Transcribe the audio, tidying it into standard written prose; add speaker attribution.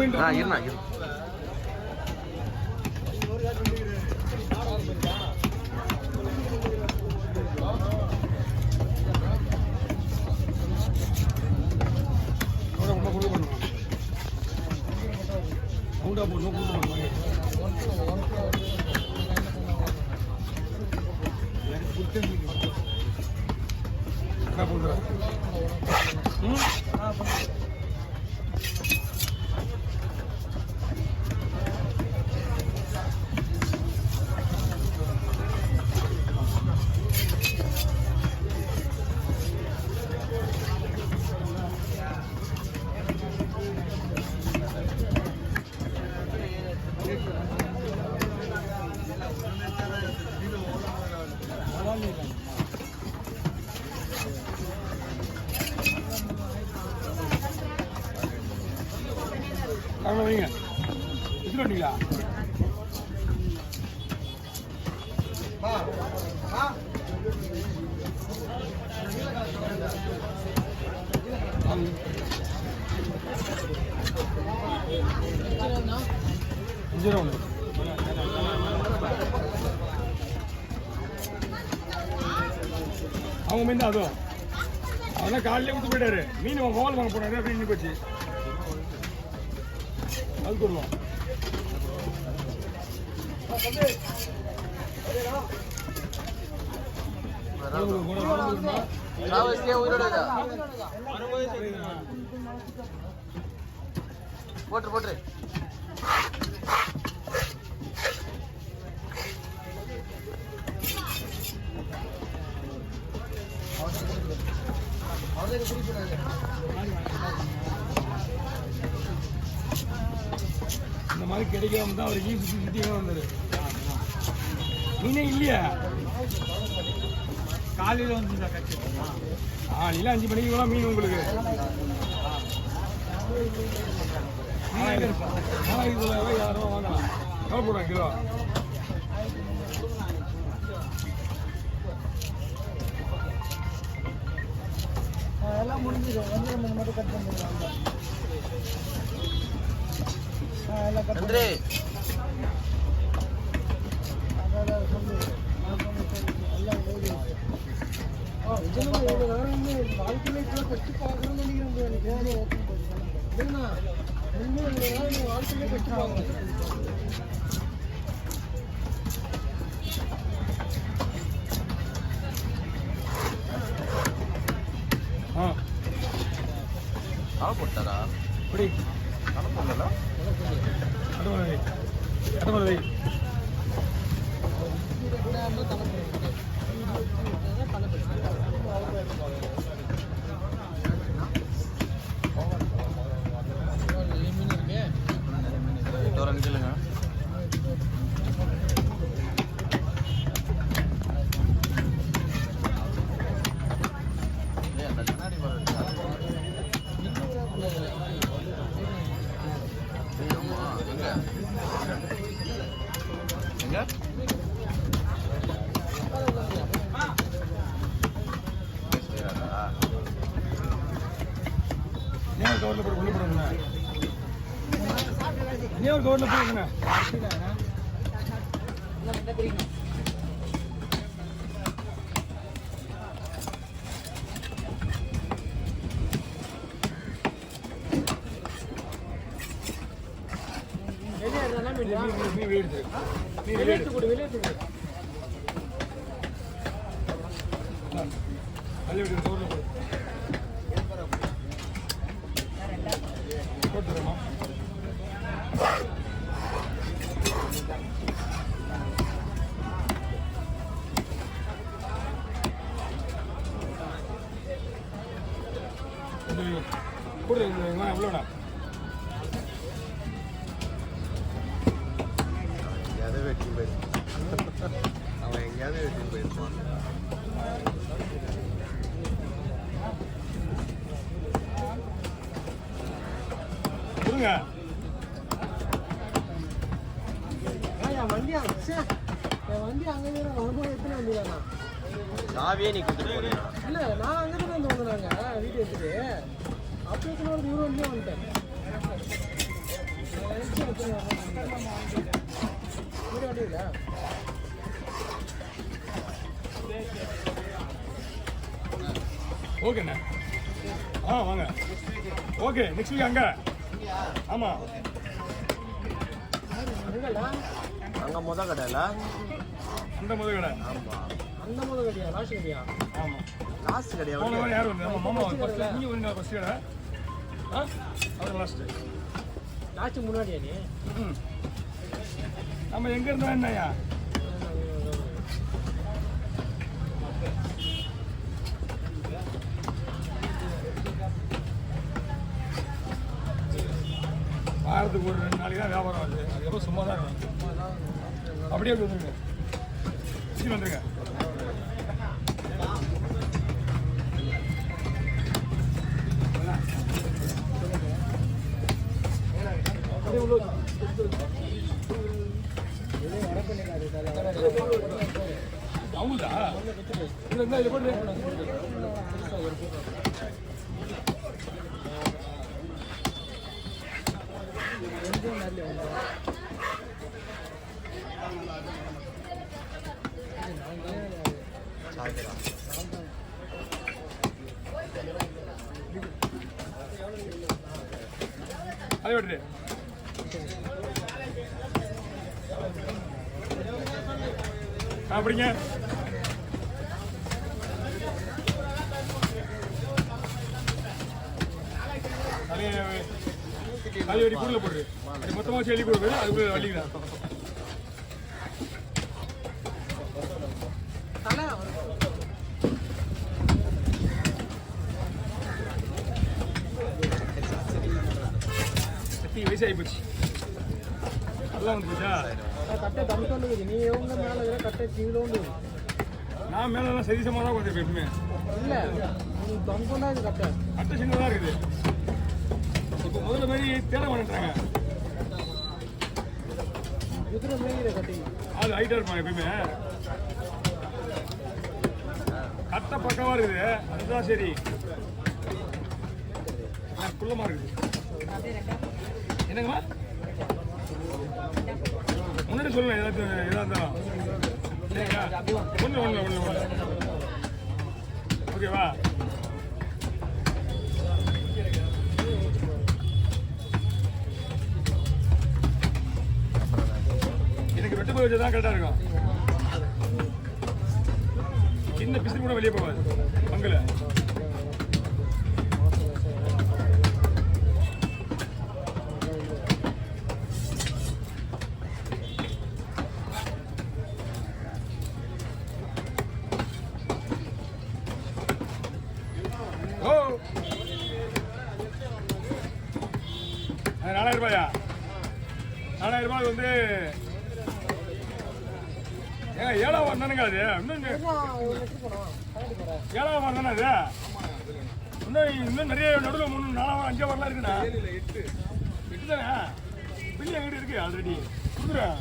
Speaker 1: இருண்ணா வைங்க எத்தனை வண்டிங்களா அவங்க மீன் தான் அதுவும் அவனா காலையிலே கொடுத்து போயிட்டாரு மீன் மோல் வாங்க போனாரு அப்படின்னு போச்சு அது கொடுவோம் போட்டு போட்டு இந்த மாதிரி கிடைக்காம தான் அவருக்கு சுற்றி சுற்றியே வந்தாரு மீனே இல்லையா காலையில் வந்து இல்லை 5 மணிக்கு மீன் உங்களுக்கு 4,000 யாரும் வாங்கலாம் எவ்வளோ போடுறாங்க கிலோ எல்லாம் முடிஞ்சிடும் வந்து மட்டும் கட் பண்ணிடலாம் வாழ்க்கையில கஷ்டி பார்க்கணும்னு நினைக்கிறேன் வாழ்க்கையில கஷ்டி பார்க்கணும் போட்டாரா இப்படி போடல கவர்ல போய் உள்ள போடுங்க நீ ஒரு கவர்ல போடுங்க எவ்வளோடா எங்கேயாவது வெட்டி போயிருப்பான் அவன் எங்கேயாவது வெட்டி போயிருப்பான் கொடுங்க வண்டி அங்கே வரும்போது எத்தனை வண்டி வேணாம் சாவியே நீ கொடுத்துட்டு இல்லை நான் அங்கே வந்து வந்தாங்க வீட்டு எடுத்துட்டு அப்போ ஒரு 100 வண்டியாக வந்துட்டேன் வண்டி இல்லை
Speaker 2: ஓகேண்ணே வாங்க ஓகே நெக்ஸ்ட் வீக் அங்கே ஆமாம்
Speaker 1: அங்கே மொதல் கடையில்
Speaker 2: அந்த முதல் கடை
Speaker 1: ஆமாம் அந்த மொதல் கடையா லாஸ்ட் கடையா
Speaker 2: ஆமாம்
Speaker 1: லாஸ்ட் கடையா
Speaker 2: போன வாரம் யார் வந்து மாமா ஃபஸ்ட்டு நீங்கள் வந்து ஃபஸ்ட் கடை அவர் லாஸ்ட்டு
Speaker 1: முன்னாடியா நீ
Speaker 2: நம்ம எங்கே இருந்தா என்னய்யா வாரத்துக்கு ஒரு 2 நாளைக்கு தான் வியாபாரம் ஆகுது அதுக்கப்புறம் சும்மா தான் இருக்கும் அப்படியே வந்துருங்க சரி வந்துருங்க அவங்களுதா இதில் இருந்தால் இதை போட்டு அதை விட்டுரு அப்படிங்க அது வடி கூடல போடுது அது மொத்தமாக வச்சு எழுதி கொடுக்குது அதுக்குள்ள வண்டிக்கலாம் வயசாகி போச்சு அதெல்லாம் வந்து போச்சா
Speaker 1: கட்டை தம்பிக்கொண்டு நீ எவங்க மேலே கட்டை கீழே உண்டு
Speaker 2: நான் மேலாம் சரிசமாக தான் கொஞ்சம் எப்பவுமே
Speaker 1: இல்லை நீ தம்பிக்கொண்டா இது கட்டை
Speaker 2: கட்டை சின்னதாக இருக்குது இப்போ முதல்ல மாதிரி தேட மாட்டேன்றாங்க
Speaker 1: குதிரை மேலே கட்டி
Speaker 2: அது ஹைட்டாக இருப்பாங்க எப்பயுமே கட்டை பக்கமாக இருக்குது அதுதான் சரி குள்ளமாக இருக்குது என்னங்கம்மா முன்னாடி சொல்லணும் எதாக இருந்தாலும் சரிங்களா ஒன்று ஓகேவா எனக்கு வெட்டு போய் வச்சு தான் கரெக்டாக இருக்கும் சின்ன பிசிறு கூட வெளியே போகாது பங்கில் ஓ 4000 ரூபாயா 4000 ரூபாய் வந்து ஏங்க 7ஆம் வாரம் தானுங்க அது இன்னும் 7ஆம் வாரம் தானே அது இன்னும் நிறைய நடுவில் 3 4ஆம் வாரம் 5ஆம் வாரம்லாம் இருக்குண்ணா 8 தானே பில்லு எங்கிட்ட இருக்கு ஆல்ரெடி கொடுக்குறேன்